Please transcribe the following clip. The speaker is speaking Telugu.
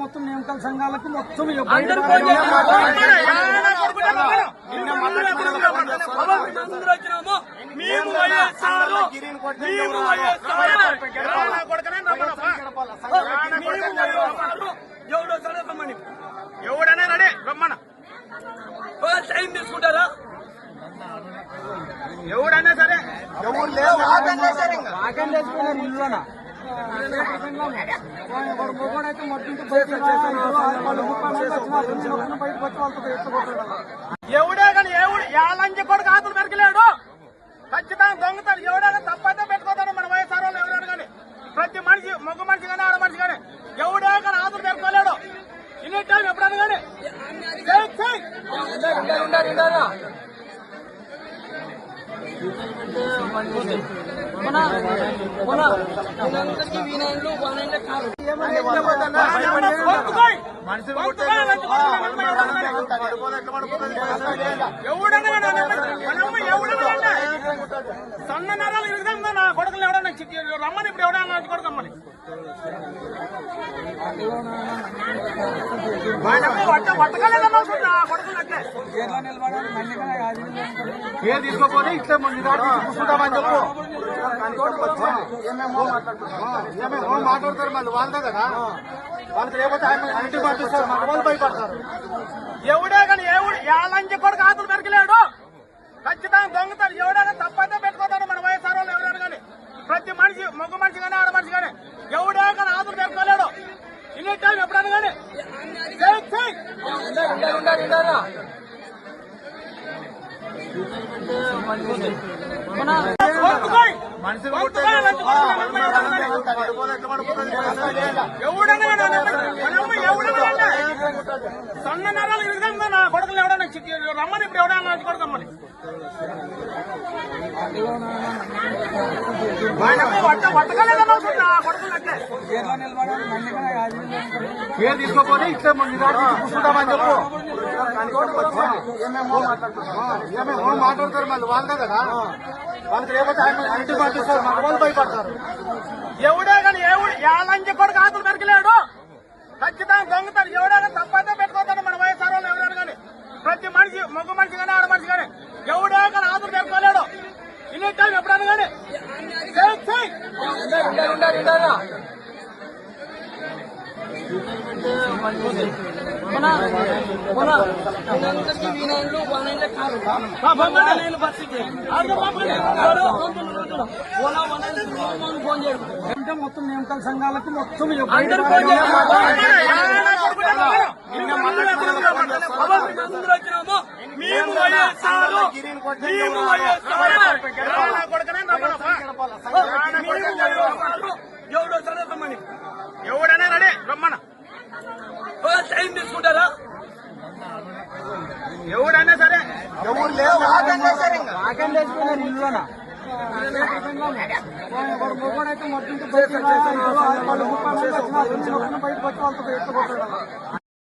మొత్తం నియమకాల సంఘాలకు మొత్తం ఎవడనే రెడీ రమ్మన టైం తీసుకుంటారా? ఎవడైనా సరే ఎవరు లేవు ఇల్లులోనా మొగోడైతే ఎవడే కానీ లంచ కొడుకు ఆతులు పెరకలేడు. ఖచ్చితంగా దొంగతాడు. ఎవడైనా తప్పైతే పెట్టుకోతాడు. మన వైఎస్ఆర్ వాళ్ళు ఎవరైనా కానీ ప్రతి మనిషి మగ మనిషి కానీ ఆడ మనిషి కానీ ఎవడే కానీ ఆతులు పెట్టుకోలేడు. ఇన్ని టైం ఎప్పుడైనా కానీ సన్న నరాలు ఇరుగుతుందా నా కొడుకులు ఎవడన్నా రమ్మని ఇప్పుడు ఎవడన్నా కొడుకమ్మని పట్టకలేదన్నా కొడుకులు అంటే ఏ తీసుకోపోతే ఇట్లా కూర్చుంటామని చెప్పు. ఏమేమో మాట్లాడతారు మళ్ళీ వాళ్ళదే కదా. వాళ్ళకి లేకపోతే ఇంటికి పంపిస్తారు. మన వాళ్ళు భయపడతారు. ఎవడే కానీ లంచ కొడుకు ఆతులు పెరకలేడు. ఖచ్చితంగా దొంగతాడు. ఎవడైనా తప్పైతే పెట్టుకోతాడు. మన వైఎస్ఆర్ వాళ్ళు ఎవరైనా కానీ ప్రతి మనిషి మగ మనిషి కానీ ఆడ మనిషి కానీ ఎవడే కానీ ఆతులు పెట్టుకోలేడు. ఇన్ని టైం ఎప్పుడైనా కానీ సన్న నరాలు ఇరుగుతుందా నా కొడుకులు ఎవడన్నా రమ్మని ఇప్పుడు ఎవడన్నా కొడుకమ్మని పట్టకలేదన్నా కొడుకులు అంటే ఏ తీసుకోపోతే ఇట్లా కూర్చుంటామని చెప్పు. ఏమేమో మాట్లాడతారు మళ్ళీ వాళ్ళదే కదా. వాళ్ళకి లేకపోతే ఇంటికి పంపిస్తారు. మన వాళ్ళు భయపడతారు. ఎవడే కానీ లంచ కొడుకు ఆతులు పెరకలేడు. ఖచ్చితంగా దొంగతాడు. ఎవడైనా తప్పైతే పెట్టుకోతాడు. మన వైఎస్ఆర్ వాళ్ళు ఎవరైనా కానీ ప్రతి మనిషి మగ మనిషి కానీ ఆడ మనిషి కానీ ఎవడే కానీ ఆతులు పెట్టుకోలేడు. ఇన్ని టైం ఎప్పుడైనా కానీ మొత్తం నియమకాల సంఘాలకు మొత్తం ఎవడైనా రెడీ రమ్మన టైం తీసుకుంటారా? ఎవడైనా సరే ఎవరు లేవు ఇల్లులోనా మొగోడైతే మొత్తం బయటకు వచ్చి వాళ్ళతో